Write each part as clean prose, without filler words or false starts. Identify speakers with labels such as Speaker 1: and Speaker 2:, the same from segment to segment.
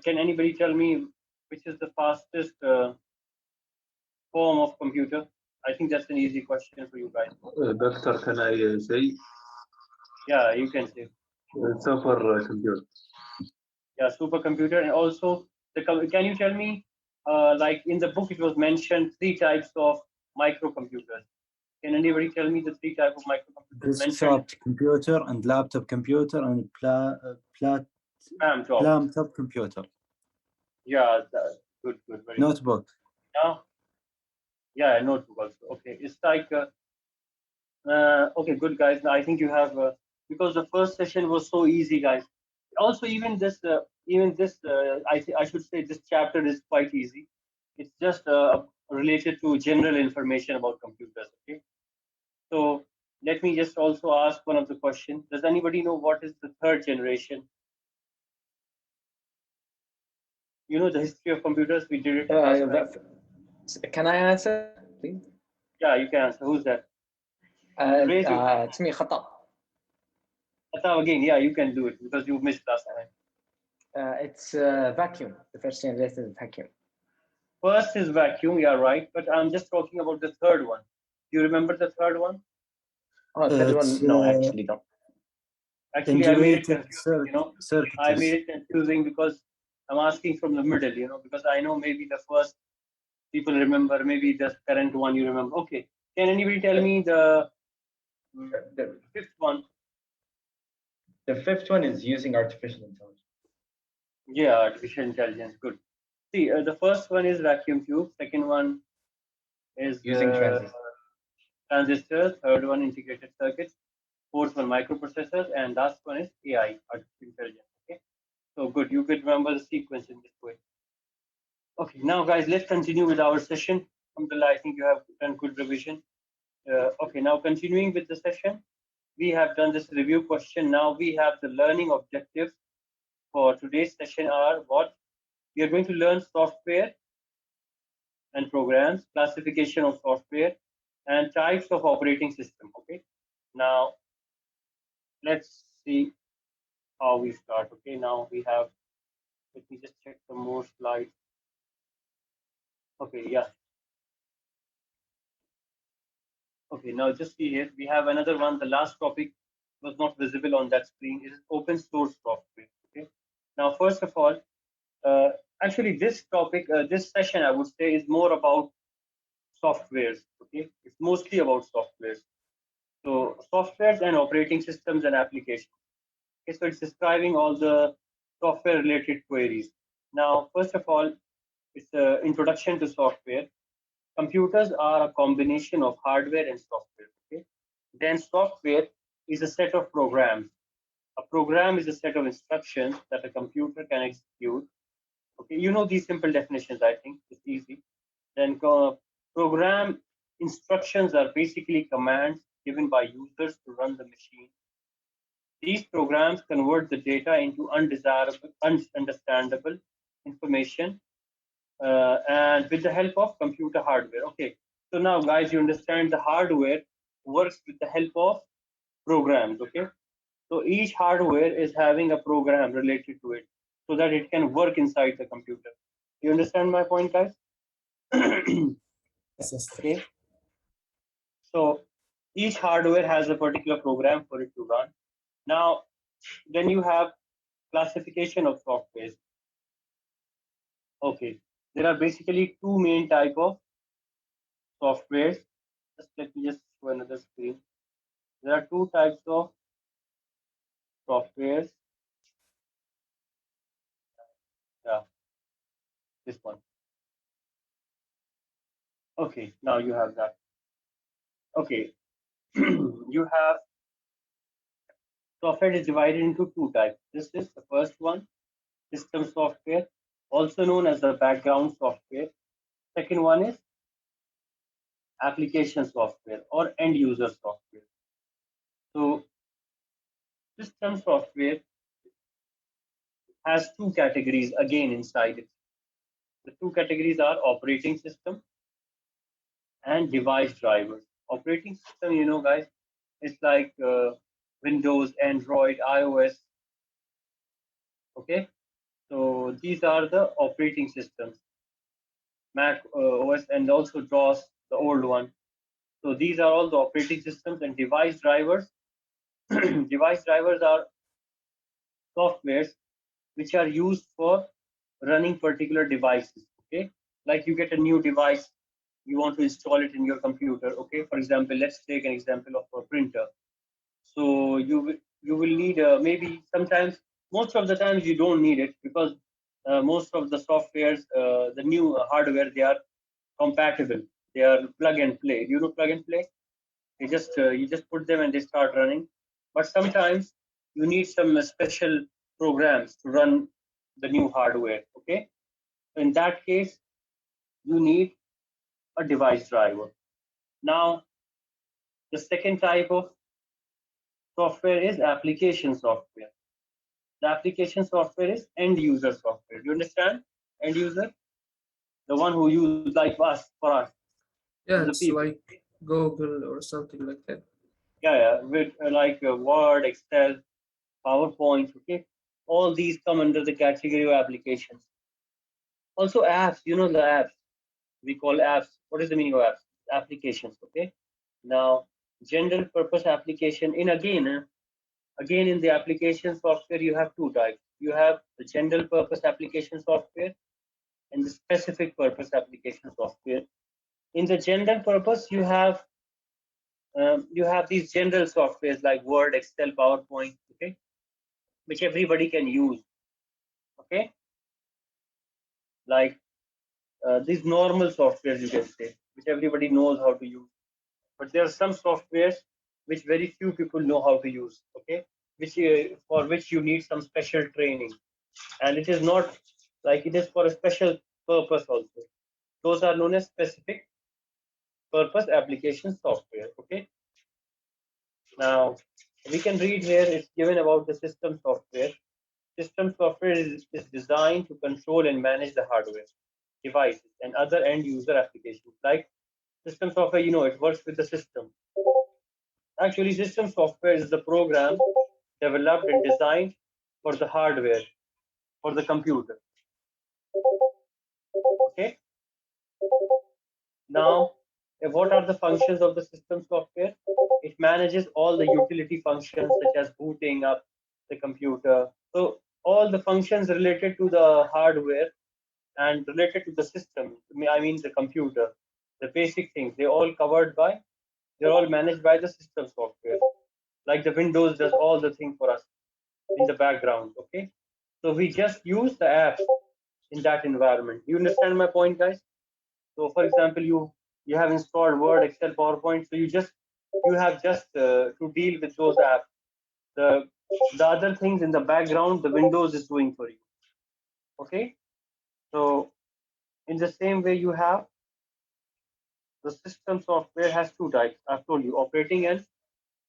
Speaker 1: Can anybody tell me which is the fastest form of computer? I think that's an easy question for you guys.
Speaker 2: Doctor, can I say?
Speaker 1: Yeah, you can say.
Speaker 2: Supercomputer.
Speaker 1: Yeah, supercomputer. And also, can you tell me, like in the book, it was mentioned 3 types of microcomputers. Can anybody tell me the 3 types of microcomputers?
Speaker 3: Desktop computer and laptop computer and laptop computer.
Speaker 1: Yeah, good, very
Speaker 3: notebook.
Speaker 1: Good. Yeah, notebook also. Okay, it's like okay, good guys. Now I think you have because the first session was so easy, guys. Also, even this, I should say this chapter is quite easy. It's just related to general information about computers. Okay, so let me just also ask one of the questions. Does anybody know what is the 3rd generation? You know the history of computers. We did it last time.
Speaker 4: Can I answer, please?
Speaker 1: Yeah, you can answer. Who's that?
Speaker 4: It's me, Khata.
Speaker 1: Khata again. Yeah, you can do it because you missed last time.
Speaker 4: It's vacuum. The first generation is vacuum.
Speaker 1: First is vacuum. Yeah, right. But I'm just talking about the 3rd one. Do you remember the 3rd one?
Speaker 4: Oh, third one? No, I actually don't.
Speaker 1: Actually, I made it confusing, you know. I made it confusing because I'm asking from the middle, you know, because I know maybe the first people remember, maybe the current one you remember. Okay. Can anybody tell me the 5th one?
Speaker 5: The 5th one is using artificial intelligence.
Speaker 1: Yeah, artificial intelligence. Good. See, the first one is vacuum tube. Second one is
Speaker 5: using
Speaker 1: transistors. Third one, integrated circuits. Fourth one, microprocessors. And last one is AI, artificial intelligence. Okay. So good. You could remember the sequence in this way. Okay. Now, guys, let's continue with our session. Alhamdulillah, I think you have done good revision. Okay. Now, continuing with the session, we have done this review question. Now we have the learning objectives for today's session are what? We are going to learn software and programs, classification of software, and types of operating system. Okay. Now, let's see how we start. Okay. Now we have, let me just check some more slides. Okay. Yeah. Okay. Now just see here. We have another one. The last topic was not visible on that screen. It is open source software. Okay. Now, first of all, actually, this topic, this session, I would say, is more about softwares. Okay, it's mostly about softwares. So, softwares and operating systems and applications. Okay, so it's describing all the software-related queries. Now, first of all, it's an introduction to software. Computers are a combination of hardware and software. Okay, then software is a set of programs. A program is a set of instructions that a computer can execute. Okay, you know these simple definitions, I think it's easy. Then program instructions are basically commands given by users to run the machine. These programs convert the data into undesirable, understandable information and with the help of computer hardware. Okay, so now guys, you understand the hardware works with the help of programs. Okay, so each hardware is having a program related to it so that it can work inside the computer. You understand my point, guys? Okay. So each hardware has a particular program for it to run. Now, then you have classification of software. Okay, there are basically 2 main type of softwares. Just let me just show another screen. There are 2 types of softwares. Yeah, this one. Okay, now you have that. Okay, you have software is divided into 2 types. This is the first one, system software, also known as the background software. Second one is application software or end user software. So system software has 2 categories again inside it. The 2 categories are operating system and device drivers. Operating system, you know, guys, it's like Windows, Android, iOS. Okay, So these are the operating systems, Mac OS, and also DOS, the old one. So these are all the operating systems, and device drivers. Device drivers are softwares which are used for running particular devices. Okay, like you get a new device, you want to install it in your computer. Okay, for example, let's take an example of a printer. So you will need maybe sometimes, most of the times you don't need it, because most of the softwares, the new hardware, they are compatible. They are plug and play. You know plug and play. You just put them and they start running. But sometimes you need some special programs to run the new hardware. Okay, in that case, you need a device driver. Now, the second type of software is application software. The application software is end user software. Do you understand? End user, the one who use like us, for us,
Speaker 6: Yeah,
Speaker 1: the
Speaker 6: it's
Speaker 1: people.
Speaker 6: like Google or something like that.
Speaker 1: Yeah, with like Word, Excel, PowerPoint. Okay, all these come under the category of applications. Also apps. You know the apps we call apps. What is the meaning of apps? Applications. Okay. Now, general purpose application. Again in the application software, you have two types. You have the general purpose application software and the specific purpose application software. In the general purpose, you have these general softwares like Word, Excel, PowerPoint, okay, which everybody can use, okay, like these normal softwares, you can say, which everybody knows how to use. But there are some softwares which very few people know how to use, okay, which for which you need some special training, and it is not like it is for a special purpose also. Those are known as specific purpose application software. Okay, now we can read here, it's given about the system software. System software is designed to control and manage the hardware, devices, and other end user applications. Like system software, you know, it works with the system. Actually, system software is the program developed and designed for the hardware, for the computer. Okay, now what are the functions of the system software? It manages all the utility functions such as booting up the computer. So all the functions related to the hardware and related to the system, I mean the computer, the basic things, they're all managed by the system software. Like the Windows does all the thing for us in the background. Okay, so we just use the apps in that environment. You understand my point, guys? So for example, you have installed Word, Excel, PowerPoint, so you have just to deal with those apps. The other things in the background, the Windows is doing for you. Okay, so in the same way, you have the system software has two types. I've told you, operating and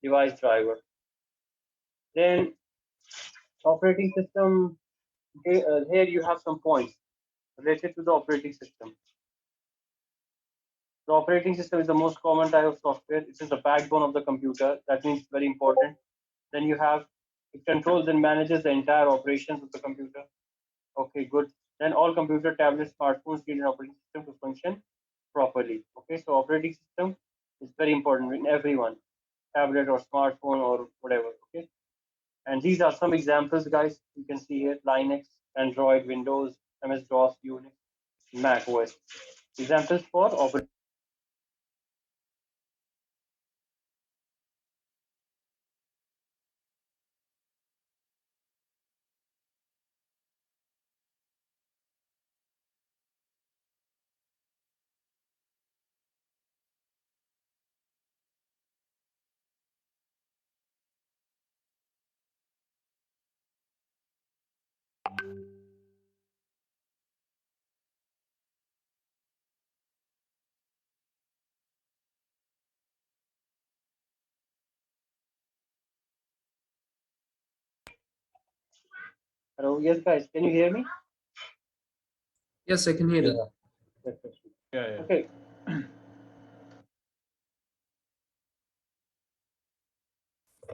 Speaker 1: device driver. Then operating system, here you have some points related to the operating system. The operating system is the most common type of software. It is the backbone of the computer. That means very important. Then you have, it controls and manages the entire operations of the computer. Okay, good. Then all computer, tablets, smartphones need an operating system to function properly. Okay, so operating system is very important in everyone, tablet or smartphone or whatever. Okay, and these are some examples, guys. You can see here: Linux, Android, Windows, MS-DOS, Unix, Mac OS. Examples for operating. Hello, yes, guys, can you hear me?
Speaker 6: Yes, I can hear it.
Speaker 5: Yeah.
Speaker 1: Okay.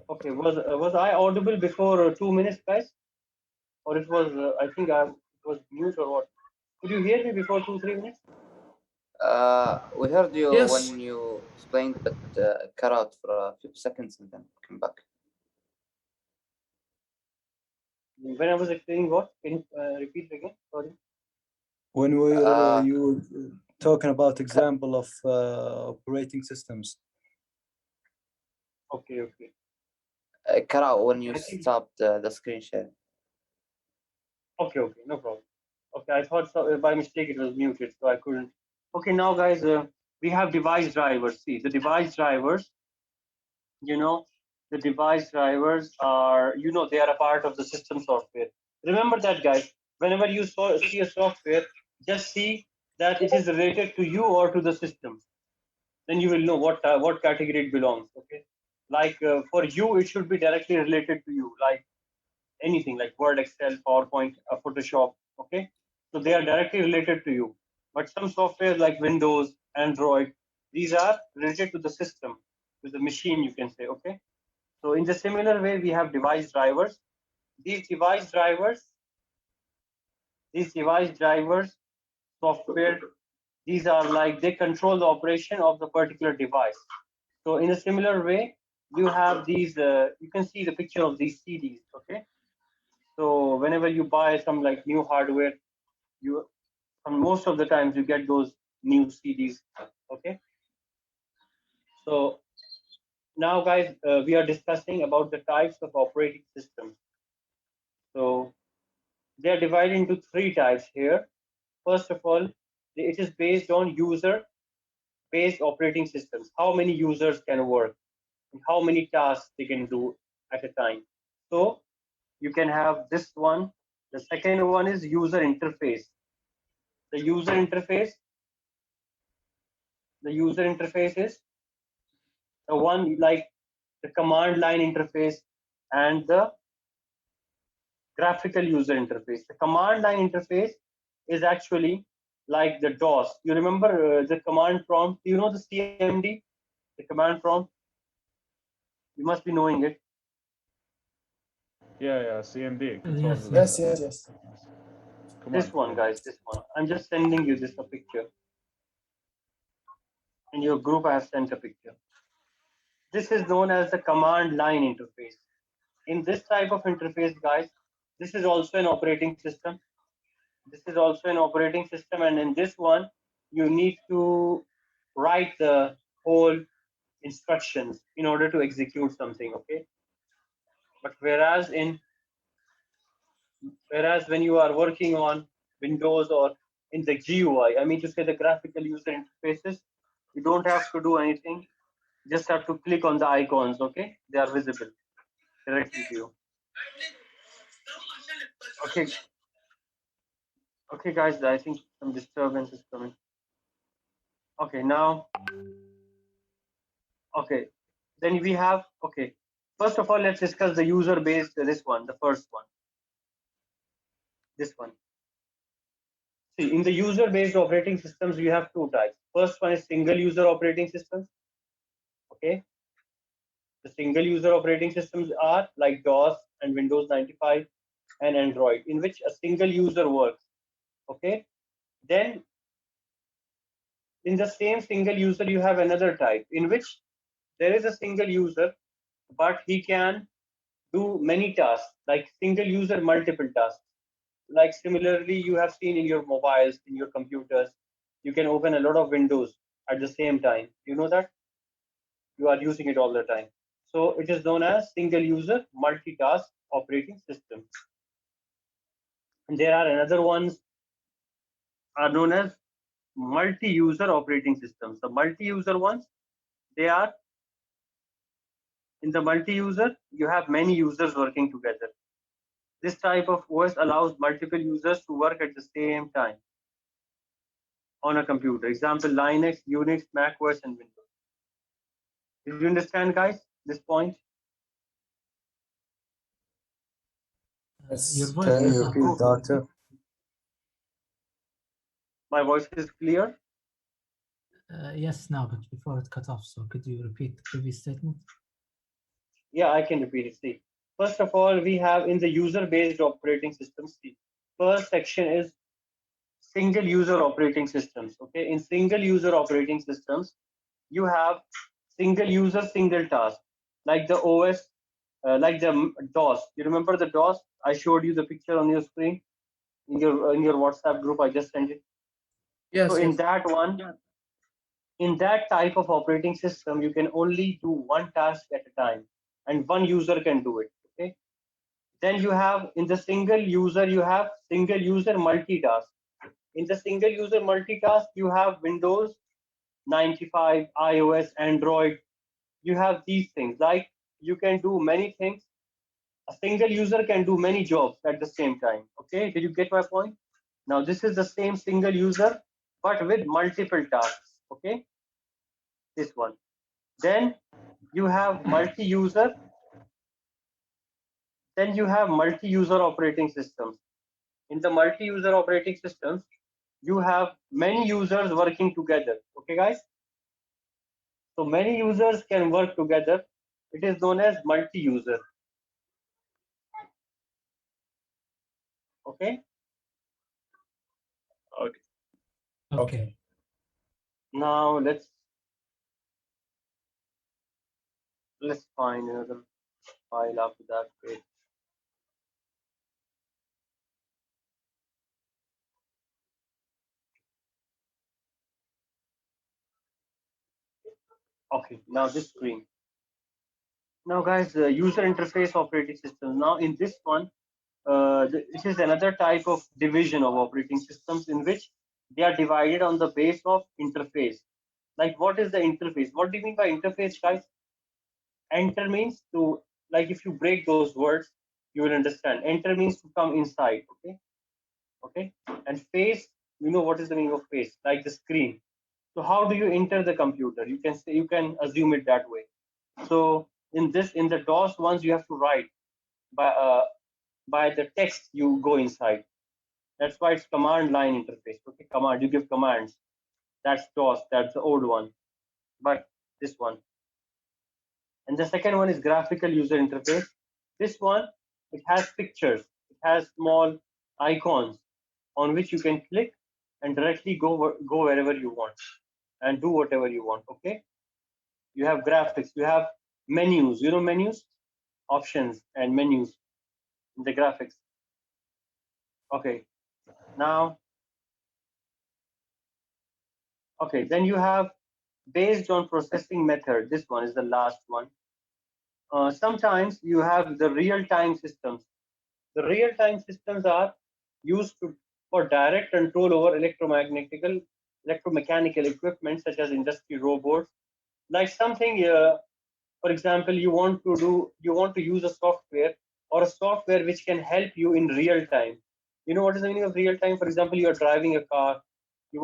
Speaker 1: Okay, was I audible before 2 minutes, guys? or it was I think it was mute or what? Could you hear me before 2-3 minutes?
Speaker 7: We heard you
Speaker 6: Yes.
Speaker 7: when you explained, but cut out for a few seconds and then came back.
Speaker 1: When I was explaining what? Can you repeat again? Sorry.
Speaker 3: When you were talking about example of operating systems.
Speaker 1: Okay, okay.
Speaker 7: Cut out when you
Speaker 1: I think-
Speaker 7: stopped the screen sharing.
Speaker 1: Okay, okay, no problem. Okay, I thought so, by mistake it was muted, so I couldn't. Okay, now guys, we have device drivers. See, the device drivers, the device drivers are, they are a part of the system software. Remember that, guys. Whenever you see a software, just see that it is related to you or to the system. Then you will know what category it belongs. Okay, like for you, it should be directly related to you, like anything like Word, Excel, PowerPoint, Photoshop. Okay, so they are directly related to you. But some software like Windows, Android, these are related to the system, to the machine, you can say. Okay, so in the similar way, we have device drivers. These device drivers software, these are like they control the operation of the particular device. So in a similar way, you have these, you can see the picture of these CDs. Okay, so whenever you buy some like new hardware, most of the times you get those new CDs. Okay, so now guys, we are discussing about the types of operating systems. So they are divided into 3 types here. First of all, it is based on user-based operating systems. How many users can work and how many tasks they can do at a time. So you can have this one. The second one is user interface. The user interface is the one like the command line interface and the graphical user interface. The command line interface is actually like the DOS. You remember the command prompt? You know the CMD, the command prompt? You must be knowing it.
Speaker 8: Yeah, CMD.
Speaker 9: Yes.
Speaker 1: This one, guys, this one. I'm just sending you a picture. In your group, I have sent a picture. This is known as the command line interface. In this type of interface, guys, this is also an operating system. And in this one, you need to write the whole instructions in order to execute something. Okay, but whereas when you are working on Windows or in the GUI, I mean to say the graphical user interfaces, you don't have to do anything, just have to click on the icons. Okay, they are visible directly to you. Okay guys, I think some disturbance is coming. Okay, now, okay, then we have, okay, first of all, let's discuss the user based, this one, the first one, this one. See, in the user based operating systems, we have 2 types. First one is single user operating systems. Okay, the single user operating systems are like DOS and Windows 95 and Android, in which a single user works. Okay, then in the same single user, you have another type in which there is a single user, but he can do many tasks, like single user, multiple tasks. Like similarly, you have seen in your mobiles, in your computers, you can open a lot of windows at the same time. You know that? You are using it all the time. So it is known as single user multitask operating system. And there are another ones are known as multi-user operating systems. The multi-user ones, they are in the multi-user, you have many users working together. This type of OS allows multiple users to work at the same time on a computer. Example, Linux, Unix, Mac OS, and Windows. Did you understand, guys, this point?
Speaker 9: Your voice
Speaker 3: Can
Speaker 9: is
Speaker 3: you
Speaker 9: not
Speaker 3: repeat that?
Speaker 1: My voice is clear?
Speaker 9: yes, now, but before it cut off. So could you repeat the previous statement?
Speaker 1: Yeah, I can repeat it. See, First of all, we have in the user-based operating systems, the first section is single user operating systems. Okay, in single user operating systems, you have single user, single task, like the OS, like the DOS. You remember the DOS? I showed you the picture on your screen in your WhatsApp group. I just sent it.
Speaker 6: Yes,
Speaker 1: So in
Speaker 6: yes.
Speaker 1: that one, in that type of operating system, you can only do one task at a time, and one user can do it. Okay. Then you have in the single user, you have single user multitask. In the single user multitask, you have Windows 95, iOS, Android. You have these things. Like you can do many things. A single user can do many jobs at the same time. Okay, did you get my point? Now this is the same single user, but with multiple tasks. Okay, this one. Then you have multi-user. Then you have multi-user operating systems. In the multi-user operating systems, you have many users working together. Okay, guys? So many users can work together. It is known as multi-user. Okay?
Speaker 2: Okay.
Speaker 9: Okay.
Speaker 1: Now let's find another file after that. Wait. Okay, now this screen. Now guys, the user interface operating system. Now in this one, this is another type of division of operating systems in which they are divided on the base of interface. Like what is the interface? What do you mean by interface, guys? Enter means to, like if you break those words, you will understand. Enter means to come inside. Okay. Okay. And face, you know what is the meaning of face? Like the screen. So how do you enter the computer? You can say, you can assume it that way. So in the DOS ones, you have to write by the text you go inside. That's why it's command line interface. Okay, command, you give commands. That's DOS, that's the old one. But this one. And the second one is graphical user interface. This one, it has pictures. It has small icons on which you can click and directly go wherever you want and do whatever you want. Okay. You have graphics. You have menus. You know menus, options and menus in the graphics. Okay. Now, okay. Then you have based on processing method. This one is the last one. Sometimes you have the real-time systems. The real-time systems are used for direct control over electromechanical equipment such as industry robots. Like something, for example, you want to use a software or a software which can help you in real time. You know what is the meaning of real time? For example, you are driving a car. You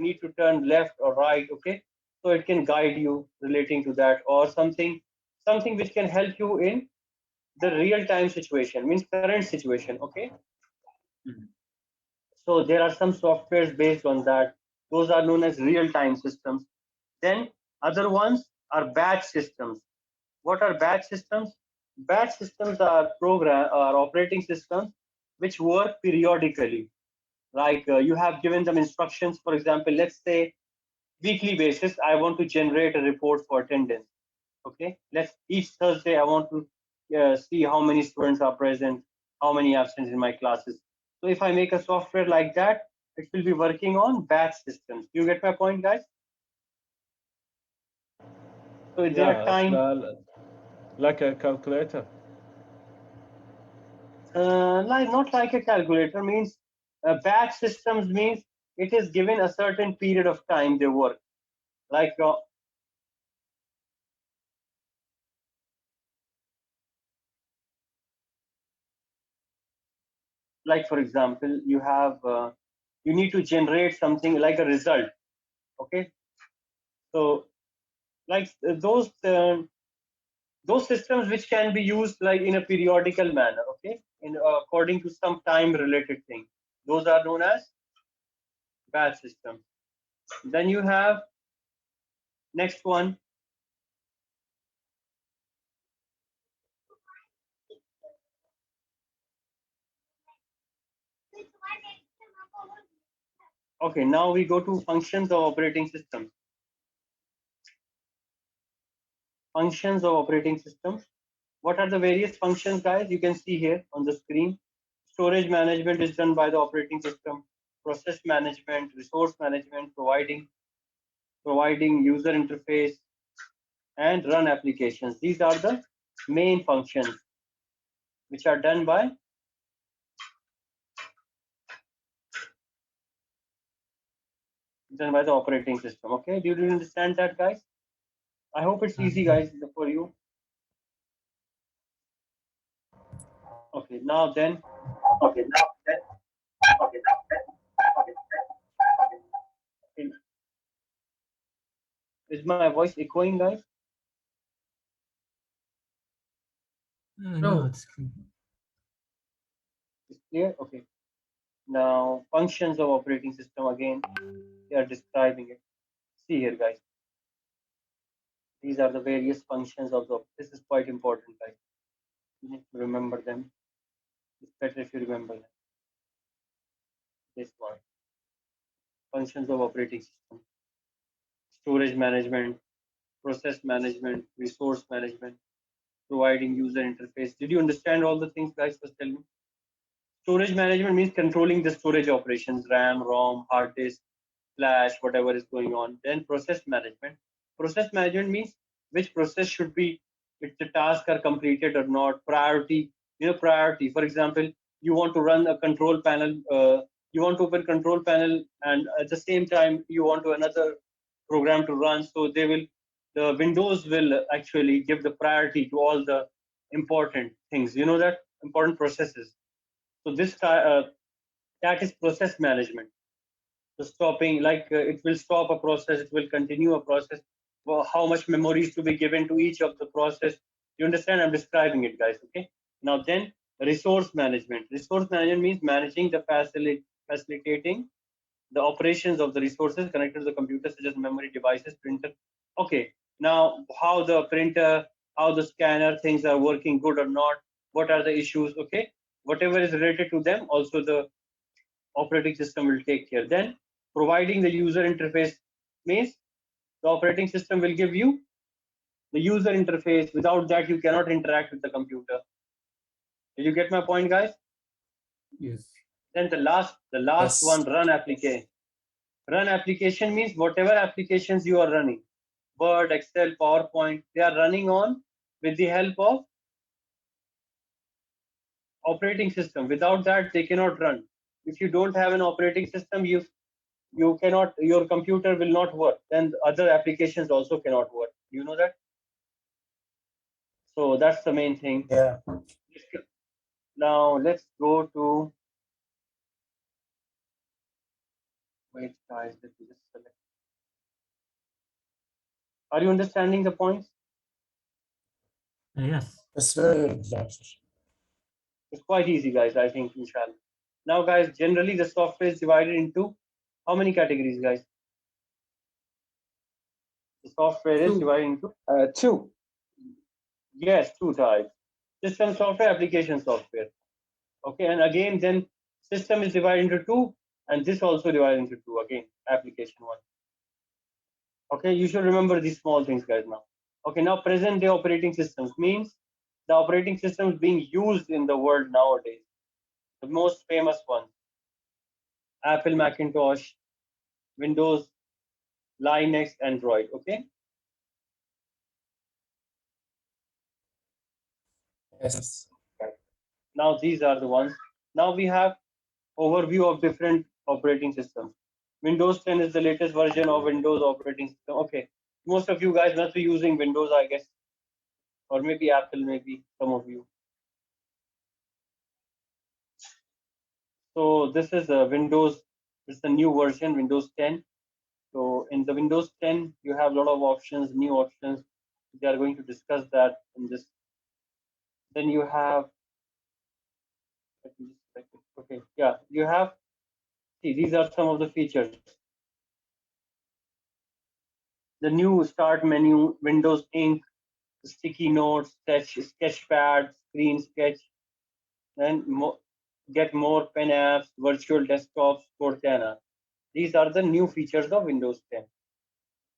Speaker 1: need to turn left or right. Okay, so it can guide you relating to that, or something which can help you in the real-time situation, means current situation. Okay. So there are some softwares based on that. Those are known as real-time systems. Then other ones are batch systems. What are batch systems? Batch systems are operating systems which work periodically. Like you have given them instructions. For example, let's say weekly basis, I want to generate a report for attendance. Okay, each Thursday I want to see how many students are present, how many absence in my classes. So if I make a software like that, it will be working on batch systems. You get my point, guys? So there are time
Speaker 2: like a calculator.
Speaker 1: like not like a calculator, means batch systems means it is given a certain period of time they work. Like for example, you need to generate something like a result. Okay, so like those systems which can be used like in a periodical manner. Okay, in according to some time related thing, those are known as batch systems. Then you have next one, Okay, now we go to functions of operating system. Functions of operating system. What are the various functions, guys? You can see here on the screen. Storage management is done by the operating system. Process management, resource management, providing user interface, and run applications. These are the main functions which are done by the operating system. Okay, do you understand that, guys? I hope it's easy, guys, for you. Okay, now then. Okay, is my voice echoing, guys?
Speaker 9: No, it's clear.
Speaker 1: It's clear. Okay. Now functions of operating system, again they are describing it. See here, guys. These are the various functions of the. This is quite important, guys. You need to remember them. It's better if you remember them. This one. Functions of operating system. Storage management, process management, resource management, providing user interface. Did you understand all the things, guys? First tell me. Storage management means controlling the storage operations, RAM, ROM, hard disk, flash, whatever is going on. Then process management. Process management means which process should be, if the tasks are completed or not, priority. Priority. For example, you want to run a control panel, you want to open control panel, and at the same time you want to another program to run. So the Windows will actually give the priority to all the important things. That important processes. So that is process management. So stopping, like it will stop a process, it will continue a process. Well, how much memory is to be given to each of the process? You understand? I'm describing it, guys. Okay. Now then, resource management. Resource management means managing the facilitating the operations of the resources connected to the computer, such as memory, devices, printer. Okay. Now, how the printer, how the scanner things are working good or not? What are the issues? Okay. Whatever is related to them, also the operating system will take care. Then providing the user interface means the operating system will give you the user interface. Without that, you cannot interact with the computer. Did you get my point, guys?
Speaker 9: Yes.
Speaker 1: Then the last
Speaker 9: Yes.
Speaker 1: one, run application. Run application means whatever applications you are running, Word, Excel, PowerPoint, they are running on with the help of operating system. Without that, they cannot run. If you don't have an operating system, you cannot, your computer will not work. Then other applications also cannot work. You know that? So that's the main thing.
Speaker 9: Yeah.
Speaker 1: Now let's go to, wait guys, let me just select. Are you understanding the points?
Speaker 9: Yes.
Speaker 6: It's very good, doctor.
Speaker 1: It's quite easy, guys, I think, inshallah. Now guys, generally the software is divided into how many categories, guys? The software is divided into
Speaker 4: Two.
Speaker 1: yes, two types. System software, application software. Okay, and again then system is divided into two, and this also divided into two, again application one. Okay, you should remember these small things, guys. Now, okay, now present day operating systems means the operating systems being used in the world nowadays. The most famous ones: Apple Macintosh, Windows, Linux, Android. Okay,
Speaker 6: Yes.
Speaker 1: now these are the ones. Now we have overview of different operating systems. Windows 10 is the latest version of Windows operating system. Okay, most of you guys must be using Windows, I guess, or maybe Apple, maybe some of you. So this is Windows. It's the new version, Windows 10. So in the Windows 10, you have a lot of options, new options. They are going to discuss that in this. Then you have, okay, yeah, you have, see, these are some of the features. The new start menu, Windows Ink, sticky notes, sketchpad, screen sketch, then get more pen apps, virtual desktops, Cortana. These are the new features of Windows 10.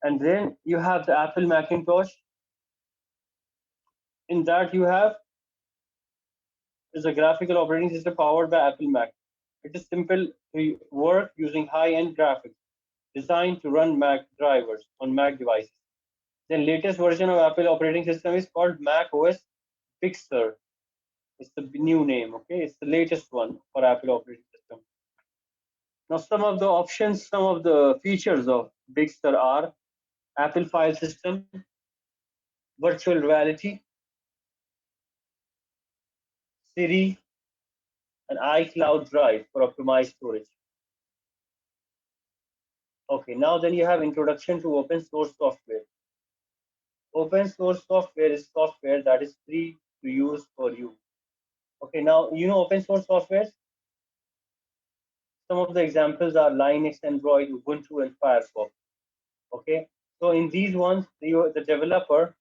Speaker 1: And then you have the Apple Macintosh. In that you have is a graphical operating system powered by Apple Mac. It is simple to work using high-end graphics designed to run Mac drivers on Mac devices. The latest version of Apple operating system is called Mac OS Big Sur. It's the new name, okay? It's the latest one for Apple operating system. Now, some of the options, some of the features of Big Sur are Apple File System, virtual reality, Siri, and iCloud Drive for optimized storage. Okay, now then you have introduction to open source software. Open source software is software that is free to use for you. Okay, now you know open source software. Some of the examples are Linux, Android, Ubuntu, and Firefox. Okay, so in these ones, the developer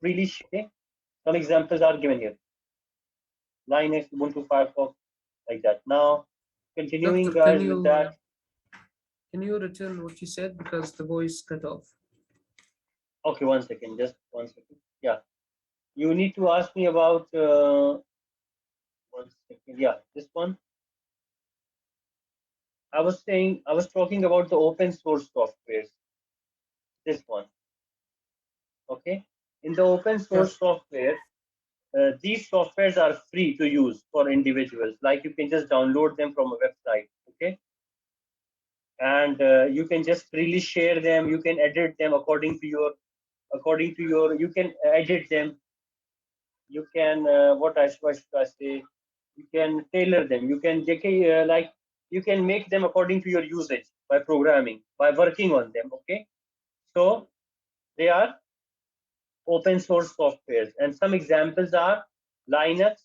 Speaker 1: freely share. Some examples are given here. Linux, Ubuntu, Firefox, like that. Now, continuing
Speaker 9: Doctor,
Speaker 1: guys with that.
Speaker 9: Can you return what you said because the voice cut off?
Speaker 1: Okay, 1 second, just 1 second. Yeah, you need to ask me about 1 second. Yeah, this one. I was talking about the open source softwares. This one. Okay, in the open source software, these softwares are free to use for individuals. Like you can just download them from a website. Okay, and you can just freely share them. You can edit them according to your. You can edit them. You can what should I say? You can tailor them. You can like you can make them according to your usage by programming, by working on them. Okay, so they are open source softwares, and some examples are Linux,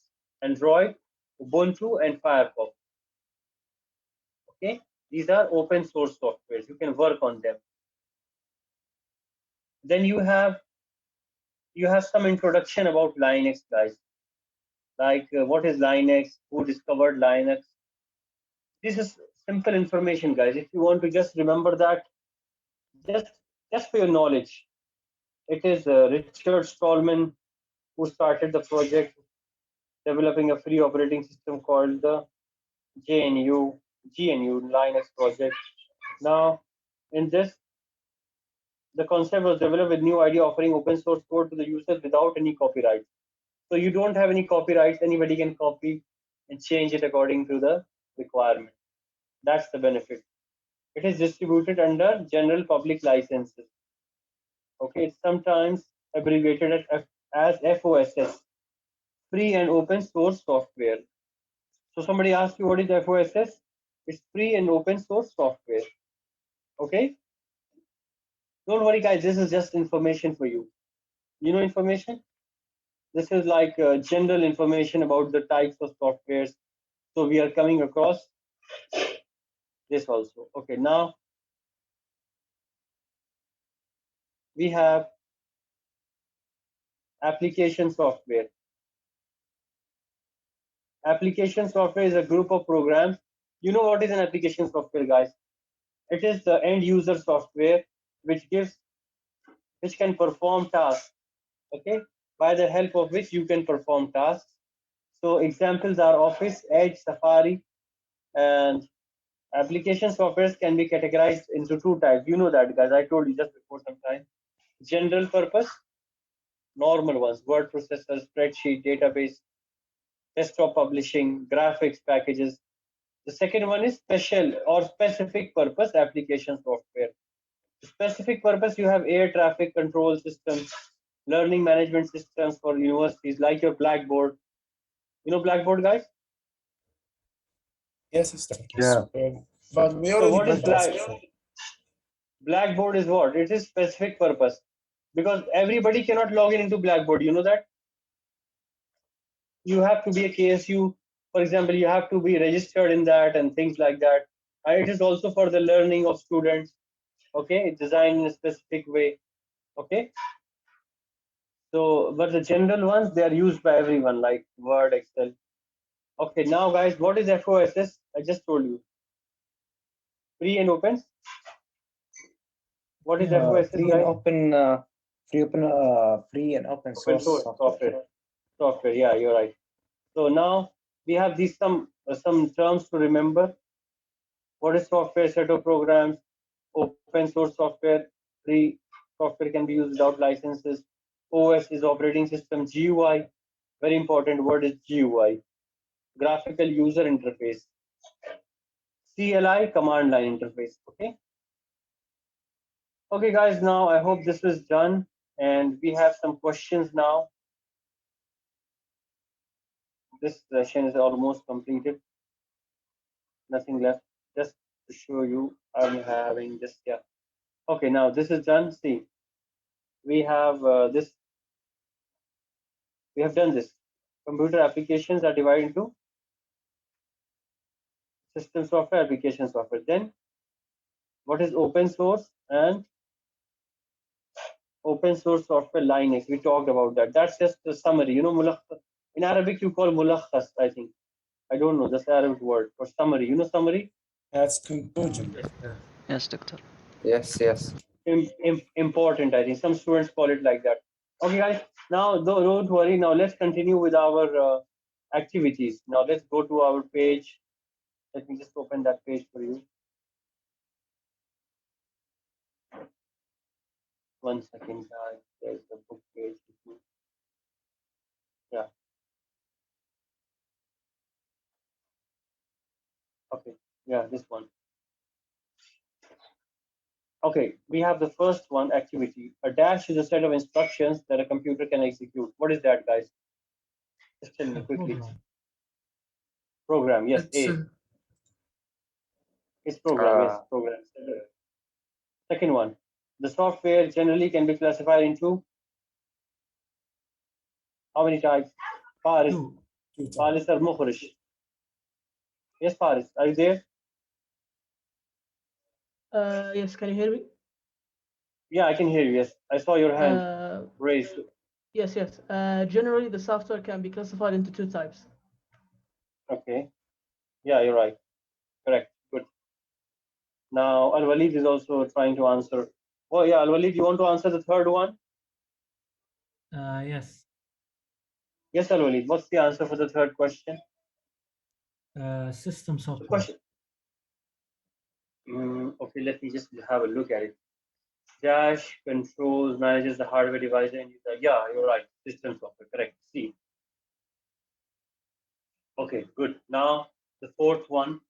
Speaker 1: Android, Ubuntu, and Firefox. Okay, these are open source softwares. You can work on them. Then you have some introduction about Linux, guys. Like what is Linux? Who discovered Linux? This is simple information, guys. If you want to just remember that, just for your knowledge, it is Richard Stallman who started the project developing a free operating system called the GNU Linux project. Now, in this, the concept was developed with new idea offering open source code to the users without any copyright. So you don't have any copyrights. Anybody can copy and change it according to the requirement. That's the benefit. It is distributed under general public licenses. Okay, it's sometimes abbreviated as FOSS, free and open source software. So somebody asks you what is FOSS? It's free and open source software. Okay, don't worry, guys. This is just information for you. You know information. This is like general information about the types of softwares. So we are coming across this also. Okay, now we have application software. Application software is a group of programs. You know what is an application software, guys? It is the end user software which can perform tasks. Okay, by the help of which you can perform tasks. So examples are Office, Edge, Safari, and application softwares can be categorized into two types. You know that, guys. I told you just before some time. General purpose, normal ones, word processor, spreadsheet, database, desktop publishing, graphics packages. The second one is special or specific purpose application software. Specific purpose, you have air traffic control systems, learning management systems for universities like your Blackboard. You know Blackboard, guys?
Speaker 6: Yes, Mr.
Speaker 3: Yeah.
Speaker 6: But we
Speaker 1: So
Speaker 6: already
Speaker 1: what is
Speaker 6: did that.
Speaker 1: Blackboard is what? It is specific purpose because everybody cannot log in into Blackboard. You know that? You have to be a KSU, for example, you have to be registered in that and things like that. It is also for the learning of students. Okay, it's designed in a specific way. Okay. So, but the general ones, they are used by everyone, like Word, Excel. Okay, now guys, what is FOSS? I just told you. Free and open. What is FOSS,
Speaker 4: free
Speaker 1: guys?
Speaker 4: and open, free and open source
Speaker 1: software. Software, yeah, you're right. So now we have these some terms to remember. What is software? Set of programs, open source software, free software can be used without licenses. OS is operating system. GUI, very important word is GUI, graphical user interface. CLI, command line interface. Okay. Okay, guys. Now I hope this is done, and we have some questions now. This session is almost completed. Nothing left. Just to show you, I'm having this. Yeah. Okay. Now this is done. See, we have this. We have done this. Computer applications are divided into system software, application software. Then, what is open source and open source software Linux? We talked about that. That's just a summary. You know, in Arabic you call mulakhas, I think. I don't know, that's the Arabic word for summary. You know summary?
Speaker 6: That's conclusion.
Speaker 8: Yes, doctor.
Speaker 7: Yes.
Speaker 1: Important, I think. Some students call it like that. Okay, guys. Now, don't worry. Now, let's continue with our activities. Now, let's go to our page. Let me just open that page for you. 1 second, guys. There's the book page. Yeah. Okay. Yeah, this one. Okay, we have the first one, activity. A dash is a set of instructions that a computer can execute. What is that, guys? Just tell me quickly. Program, yes,
Speaker 9: It's
Speaker 1: A. It's program, yes,
Speaker 7: Uh,
Speaker 1: program. Second one, the software generally can be classified into how many types? Faris,
Speaker 6: Two times.
Speaker 1: Faris or Mukhrish? Yes, Faris, are you there?
Speaker 10: Yes, can you hear me?
Speaker 1: Yeah, I can hear you. Yes, I saw your hand raised.
Speaker 10: Yes. Generally, the software can be classified into two types.
Speaker 1: Okay. Yeah, you're right. Correct. Good. Now, Al Walid is also trying to answer. Oh, yeah, Al Walid, you want to answer the third one?
Speaker 11: Yes.
Speaker 1: Yes, Al Walid. What's the answer for the third question?
Speaker 11: System software.
Speaker 1: Question. Okay, let me just have a look at it. Dash controls, manages the hardware device and user. Yeah, you're right. System software, correct. C. Okay, good. Now the fourth one.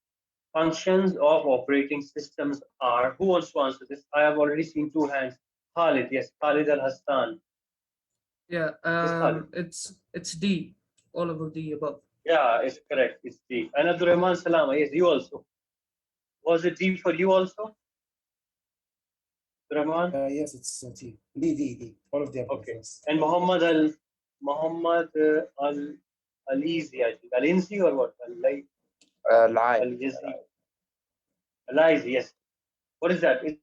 Speaker 1: Functions of operating systems are. Who wants to answer this? I have already seen two hands. Khalid, yes, Khalid Al Hassan.
Speaker 9: yeah.
Speaker 1: Khalid.
Speaker 9: It's D. All of the above.
Speaker 1: Yeah, it's correct. It's D. And Abdul Rahman Salama, yes, you also. Was it D for you also? Rahman?
Speaker 6: Yes, it's T. D. All of the above.
Speaker 1: Okay.
Speaker 6: Yes.
Speaker 1: And Muhammad Al Alizi, I think. Alinzi or what?
Speaker 7: Lie.
Speaker 1: Alizi, yes. What is that? Is